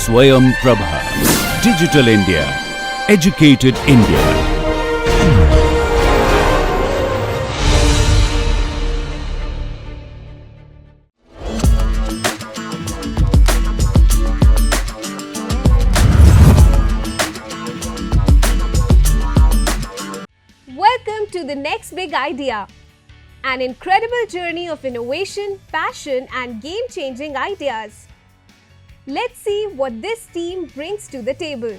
Swayam Prabha. Digital India. Educated India. Welcome to the next big idea. An incredible journey of innovation, passion, and game-changing ideas. Let's see what this team brings to the table.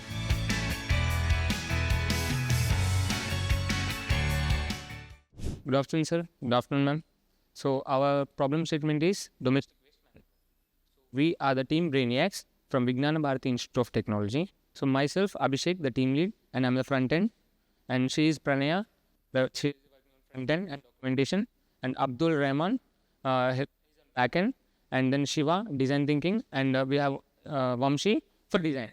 Good afternoon, sir. Good afternoon, ma'am. So, our problem statement is domestic waste management. We are the team Brainiacs from Vijnana Bharati Institute of Technology. So, myself, Abhishek, the team lead, and I'm the front end. And she is Pranaya, she is working on front end and documentation. And Abdul Rahman, back end. And then Shiva, design thinking. And we have Vamshi for design.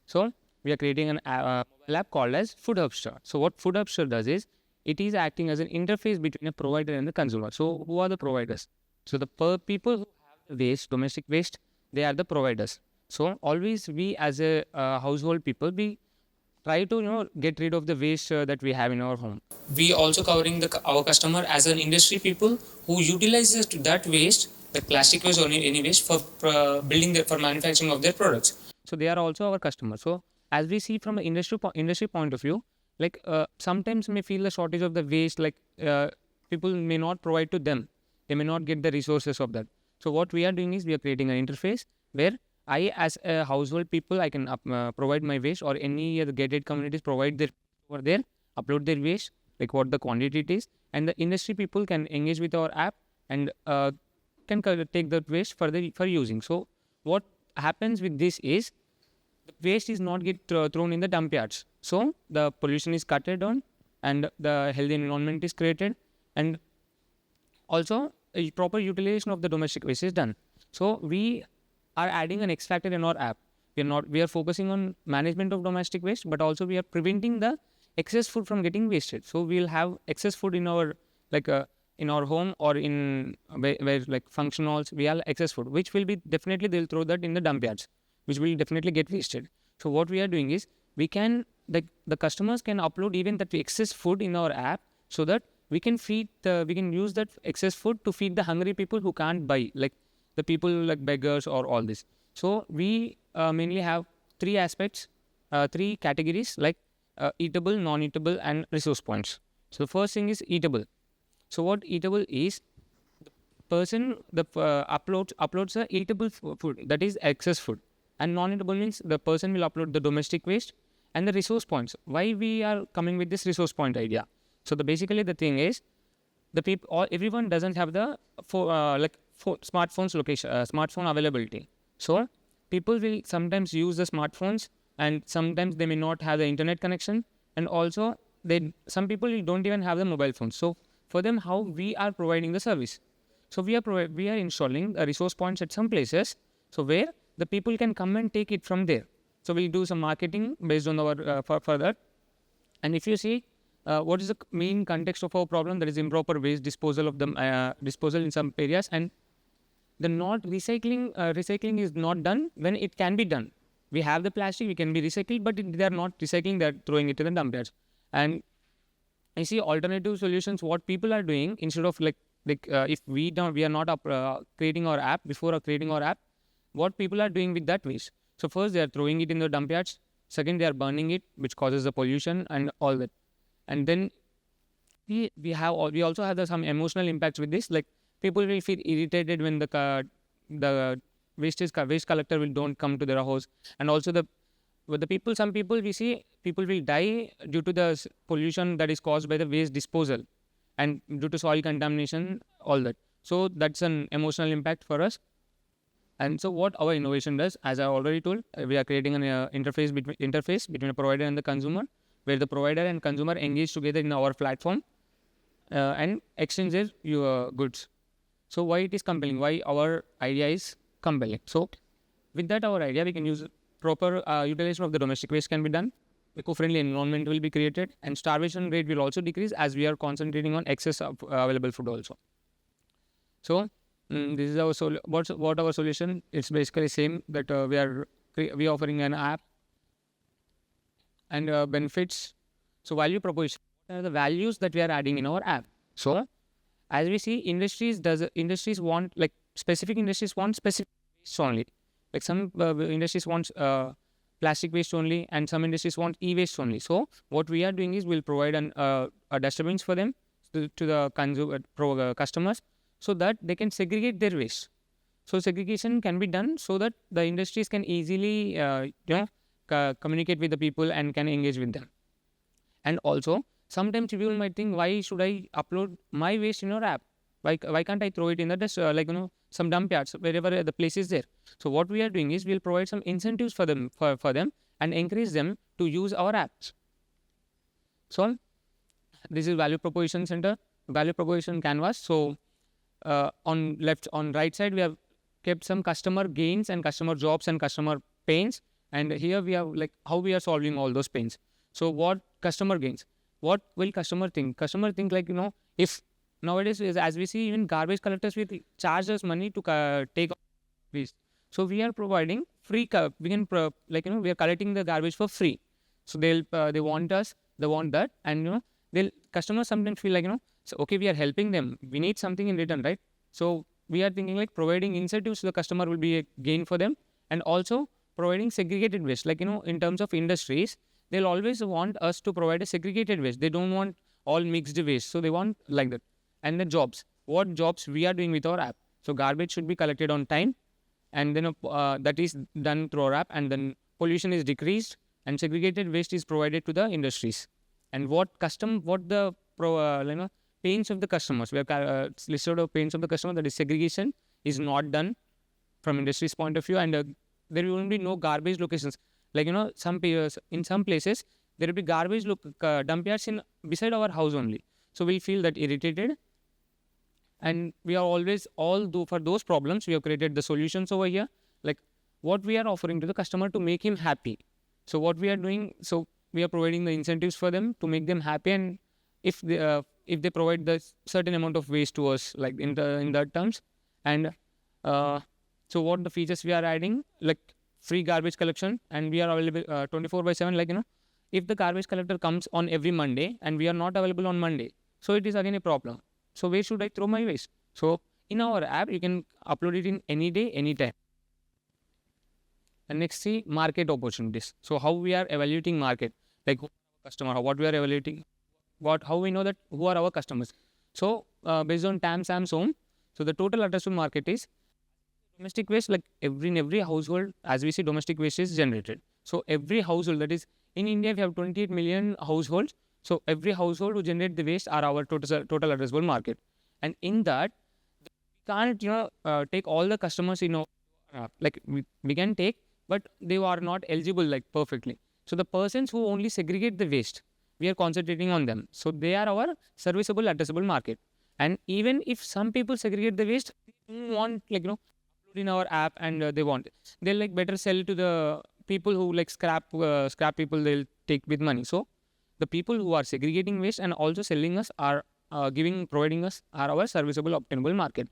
So, we are creating an mobile app called as Food Hubster. So, what Food Hubster does is, it is acting as an interface between a provider and the consumer. So, who are the providers? So, the people who have the waste, domestic waste, they are the providers. So, always we as a household people, we try to get rid of the waste that we have in our home. We also covering our customer as an industry people who utilizes that waste, the plastic waste or any waste for for manufacturing of their products. So, they are also our customers. So, as we see from an industry point of view, like sometimes may feel the shortage of the waste, like people may not provide to them. They may not get the resources of that. So what we are doing is we are creating an interface where I as a household people, I can provide my waste, or any other gated communities provide their over there, upload their waste, like what the quantity it is, and the industry people can engage with our app and can take that waste for using. So what happens with this is, the waste is not get thrown in the dump yards. So the pollution is cut down and the healthy environment is created, and also a proper utilization of the domestic waste is done. So we are adding an X factor in our app. We are focusing on management of domestic waste, but also we are preventing the excess food from getting wasted. So we'll have excess food in our in our home or in where like function halls, we have excess food, which will be definitely they'll throw that in the dump yards, which will definitely get wasted. So what we are doing is, we can the customers can upload even that excess food in our app, so that we can use that excess food to feed the hungry people who can't buy, like the people like beggars or all this. So we mainly have three aspects, three categories, like eatable, non-eatable, and resource points. So the first thing is eatable. So what eatable is, the person uploads a eatable food, that is excess food. And non-eatable means the person will upload the domestic waste and the resource points. Why we are coming with this resource point idea? So basically the thing is, everyone doesn't have the smartphones location, smartphone availability. So people will sometimes use the smartphones, and sometimes they may not have the internet connection, and also some people don't even have the mobile phones. So for them, how we are providing the service? So we are installing a resource points at some places, so where the people can come and take it from there. So we'll do some marketing based on our for that. And if you see what is the main context of our problem, that is improper waste disposal of the disposal in some areas, and the not recycling is not done when it can be done. We have the plastic, we can be recycled, but they are not recycling, they are throwing it to the dump yards. And I see alternative solutions. What people are doing, instead of if we are not creating our app, before creating our app, what people are doing with that waste? So first they are throwing it in the dump yards. Second, they are burning it, which causes the pollution and all that. And then we also have some emotional impacts with this. Like, people will feel irritated when the waste collector don't come to their house, and also some people we see people will die due to the pollution that is caused by the waste disposal, and due to soil contamination, all that. So that's an emotional impact for us. And so what our innovation does, as I already told, we are creating an interface between a provider and the consumer, where the provider and consumer engage together in our platform and exchange their goods. So why it is compelling? Why our idea is compelling? So with that, our idea, we can use proper utilization of the domestic waste can be done. Eco-friendly environment will be created, and starvation rate will also decrease, as we are concentrating on excess of available food also. So this is our what our solution. It's basically same, that we are we are offering an app and benefits. So value proposition. What are the values that we are adding in our app? So as we see, industries want, like, specific industries want specific waste only. Like some industries want plastic waste only, and some industries want e-waste only. So what we are doing is we'll provide a dustbins for them to the customers, so that they can segregate their waste. So segregation can be done so that the industries can easily communicate with the people and can engage with them. And also, sometimes people might think, why should I upload my waste in your app? Why can't I throw it in the some dump yards, wherever the place is there? So what we are doing is we'll provide some incentives for them and encourage them to use our apps. So this is value proposition center, value proposition canvas. So on right side we have kept some customer gains and customer jobs and customer pains, and here we have like how we are solving all those pains. So what customer gains? What will customer think? Customer think, like, if nowadays, as we see, even garbage collectors will charge us money to take waste. So we are providing free. We can we are collecting the garbage for free. So they want that, and they'll customers sometimes feel like, so okay, we are helping them. We need something in return, right? So we are thinking like providing incentives to the customer will be a gain for them, and also providing segregated waste. Like, in terms of industries, they'll always want us to provide a segregated waste. They don't want all mixed waste. So they want like that. And the jobs. What jobs we are doing with our app? So garbage should be collected on time, and then that is done through our app, and then pollution is decreased, and segregated waste is provided to the industries. And what the pains of the customers. We have listed of pains of the customer, that is segregation is not done from industry's point of view, and there will be no garbage locations. Like, in some places there will be garbage dump yards beside our house only. So we'll feel that irritated, and we are always for those problems we have created the solutions over here, like what we are offering to the customer to make him happy. So what we are doing, so we are providing the incentives for them to make them happy, and if they provide the certain amount of waste to us, like in that terms. And so what the features we are adding, like free garbage collection, and we are available 24/7. Like, if the garbage collector comes on every Monday and we are not available on Monday, so it is again a problem. So where should I throw my waste? So in our app you can upload it in any day, anytime. And next, see market opportunities. So how we are evaluating market, like who are our customer, what we are evaluating, how we know that who are our customers. So based on SAM's home, so the total addressable market is domestic waste. Like in every household, as we see, domestic waste is generated. So every household, that is in India we have 28 million households. So every household who generate the waste are our total addressable market. And in that, we can't take all the customers like we can take, but they are not eligible like perfectly. So the persons who only segregate the waste, we are concentrating on them. So they are our serviceable addressable market. And even if some people segregate the waste, they don't want upload in our app, and they'll like better sell to the people who like scrap people, they'll take with money. So the people who are segregating waste and also selling us are providing us are our serviceable obtainable market.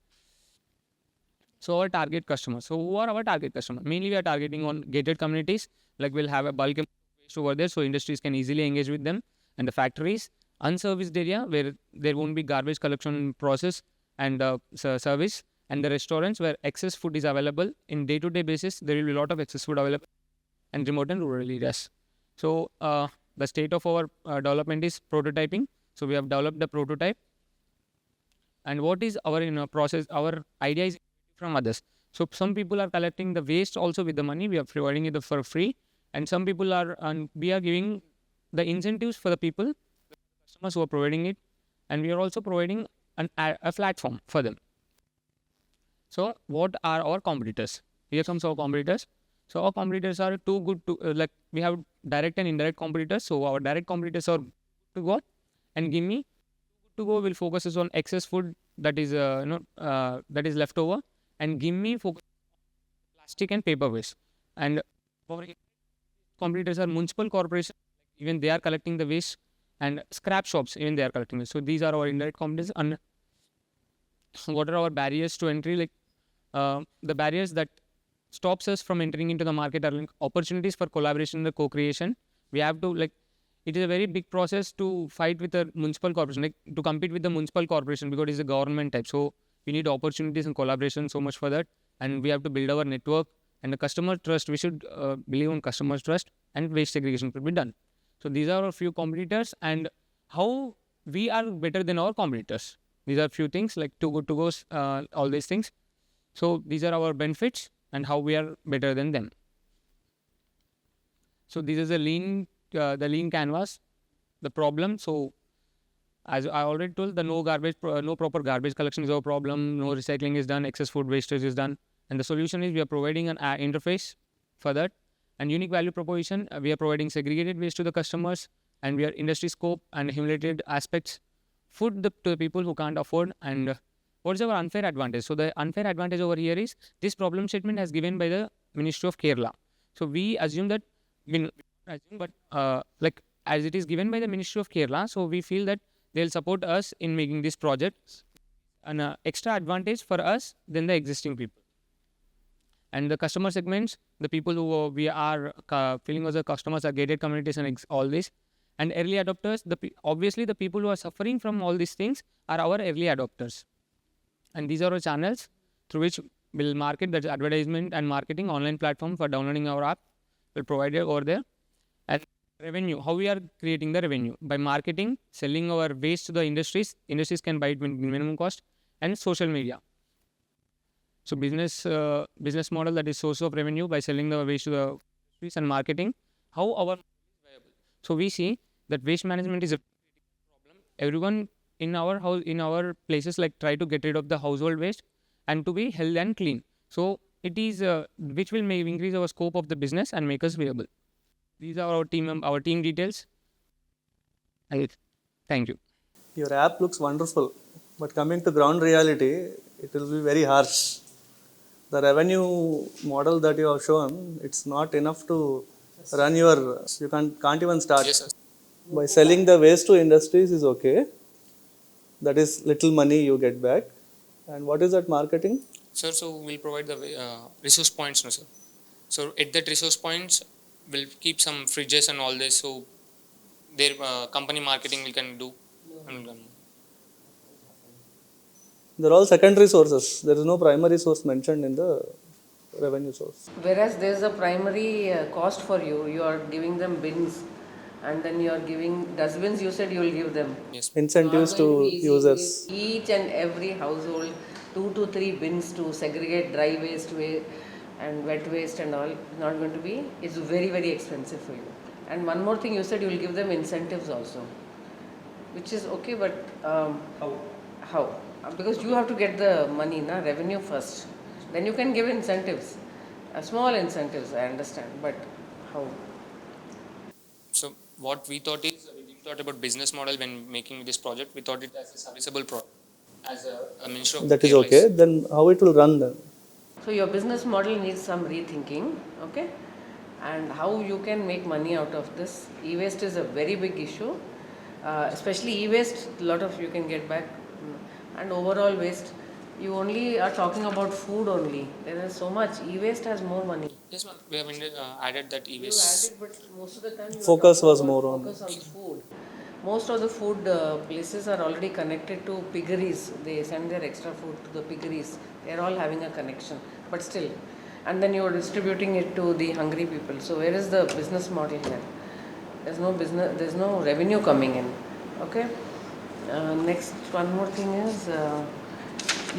So our target customers. So who are our target customers? Mainly we are targeting on gated communities. Like we'll have a bulk waste over there, so industries can easily engage with them. And the factories, unserviced area where there won't be garbage collection process and service. And the restaurants where excess food is available in day-to-day basis. There will be a lot of excess food available. And remote and rural areas. So the state of our development is prototyping. So we have developed the prototype. And what is our process? Our idea is from others. So some people are collecting the waste also with the money. We are providing it for free. And some people we are giving the incentives for the people, the customers who are providing it. And we are also providing a platform for them. So what are our competitors? Here comes our competitors. So our competitors are too good to we have direct and indirect competitors. So our direct competitors are good to go, and give me to go will focuses on excess food that is that is left over, and give me focus on plastic and paper waste. And our competitors are municipal corporations, even they are collecting the waste, and scrap shops, even they are collecting waste. So these are our indirect competitors. And what are our barriers to entry? Like the barriers that stops us from entering into the market are like opportunities for collaboration and co-creation. We have to like, it is a very big process to fight with the municipal corporation, like to compete with the municipal corporation because it's a government type. So we need opportunities and collaboration so much for that. And we have to build our network and the customer trust. We should believe on customer trust and waste segregation could be done. So these are a few competitors and how we are better than our competitors. These are few things like too good to go, all these things. So these are our benefits and how we are better than them. So this is the lean canvas, the problem. So as I already told, the no proper garbage collection is our problem. No recycling is done. Excess food wastage is done. And the solution is we are providing an interface for that. And unique value proposition, we are providing segregated waste to the customers, and we are industry scope and accumulated aspects, food to the people who can't afford. And what is our unfair advantage? So the unfair advantage over here is this problem statement has given by the Ministry of Kerala. So we assume that, but like as it is given by the Ministry of Kerala, so we feel that they'll support us in making this project an extra advantage for us than the existing people. And the customer segments, the people who we are feeling as the customers are gated communities and all this. And early adopters, obviously the people who are suffering from all these things are our early adopters. And these are our channels through which we'll market, that advertisement and marketing online platform for downloading our app will provide it over there. And revenue, how we are creating the revenue by marketing, selling our waste to the industries can buy it with minimum cost, and social media. So business model, that is source of revenue by selling the waste to the industries and marketing. How our viable. So we see that waste management is a problem. Everyone in our house, in our places, like try to get rid of the household waste and to be healthy and clean. So it is which will increase our scope of the business and make us viable. These are our team details. Thank you. Your app looks wonderful, but coming to ground reality, it will be very harsh. The revenue model that you have shown, it's not enough to run your, you can't even start. Yes, sir. By selling the waste to industries is okay. That is little money you get back. And what is that marketing? Sir, so we'll provide the resource points, no sir. So at that resource points, we'll keep some fridges and all this. So their company marketing we can do. They're all secondary sources. There is no primary source mentioned in the revenue source. Whereas there is a primary cost for you. You are giving them bins, and then you are giving dustbins. You said you will give them. Yes. Incentives to users. Each and every household, 2 to 3 bins to segregate dry waste and wet waste and all. Not going to be. It's very, very expensive for you. And one more thing, you said you will give them incentives also, which is okay, but how? Because you have to get the money, revenue first. Then you can give incentives, small incentives, I understand, but how? So what we thought is, we didn't thought about business model when making this project. We thought it as a serviceable product, as a minister of That is care okay. lives. Then how it will run then? So your business model needs some rethinking, okay? And how you can make money out of this. E-waste is a very big issue, especially e-waste, a lot of you can get back. And overall waste, you only are talking about food only. There is so much. E-waste has more money. Yes, ma'am. We have added that You e-waste. added, but most of the time you Focus are was talking more about on- focus on food. Most of the food places are already connected to piggeries. They send their extra food to the piggeries. They are all having a connection, but still. And then you are distributing it to the hungry people. So where is the business model here? There's no business. There's no revenue coming in. Okay. Next, one more thing is.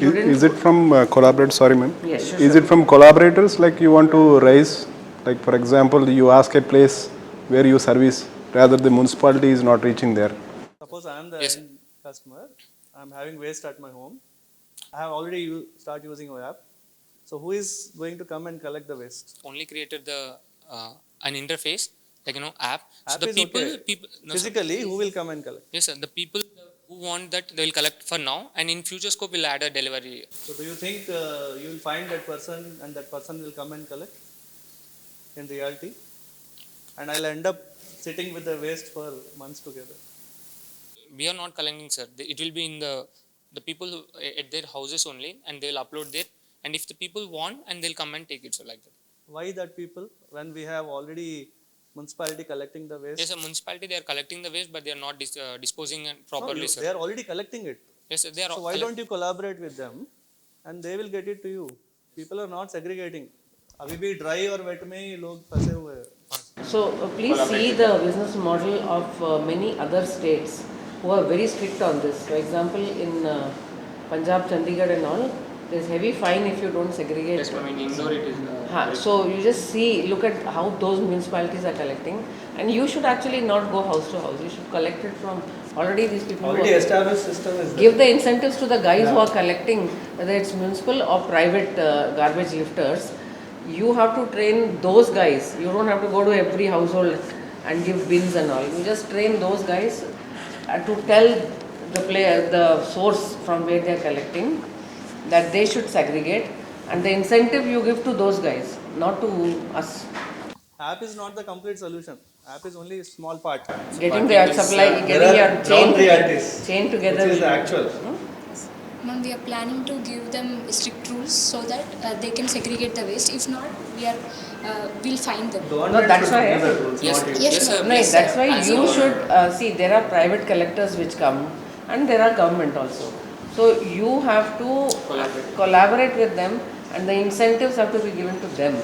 Is it from collaborators? Sorry, ma'am. Yes, sure, Is sure. it from collaborators? Like you want to raise, like for example, you ask a place where you service, rather the municipality is not reaching there. Suppose I am the Yes. end customer. I am having waste at my home. I have already start using your app. So who is going to come and collect the waste? Only created the an interface, like app. So App the is people, okay. no, sir. Physically, who will come and collect? Yes, sir. The people who want that, they will collect for now, and in future scope we'll add a delivery. So do you think you will find that person and that person will come and collect in reality? And I'll end up sitting with the waste for months together. We are not collecting, sir. It will be in the people who, at their houses only, and they will upload there. and if the people want, and they'll come and take it. So like that. Why that people, when we have already municipality collecting the waste? Yes, a municipality, they are collecting the waste, but they are not disposing it properly, sir. They are already collecting it. Yes, sir, they are. So why don't you collaborate with them and they will get it to you? People are not segregating. अभी भी dry और wet में ही लोग फंसे हुए हैं. So please see the business model of many other states who are very strict on this. For example, in Punjab, Chandigarh and all, there's heavy fine if you don't segregate. Yes, I mean indoor it is. So you just see, look at how those municipalities are collecting, and you should actually not go house to house. You should collect it from already these people. Already established system is there. Give the incentives to the guys who are collecting, whether it's municipal or private garbage lifters. You have to train those guys. You don't have to go to every household and give bins and all. You just train those guys to tell the source from where they are collecting that they should segregate, and the incentive you give to those guys, not to us. App is not the complete solution. App is only a small part. Getting the supply, getting your chain together. Which is the actual. Ma'am, we are planning to give them strict rules so that they can segregate the waste. If not, we'll fine them. No, that's why. Yes, ma'am. No, that's why you should see. There are private collectors which come, and there are government also. So you have to collaborate with them, and the incentives have to be given to them.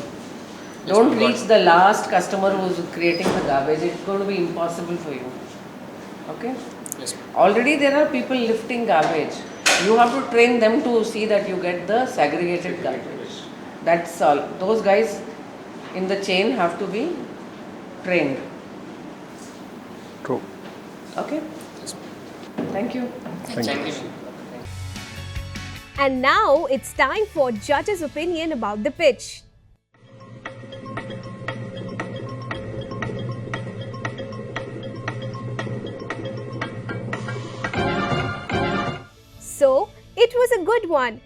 Don't reach the last customer who's creating the garbage. It's going to be impossible for you. Okay? Yes. Already there are people lifting garbage. You have to train them to see that you get the segregated garbage. That's all. Those guys in the chain have to be trained. True. Okay? Thank you. Thank you. And now it's time for judges' opinion about the pitch. So, it was a good one.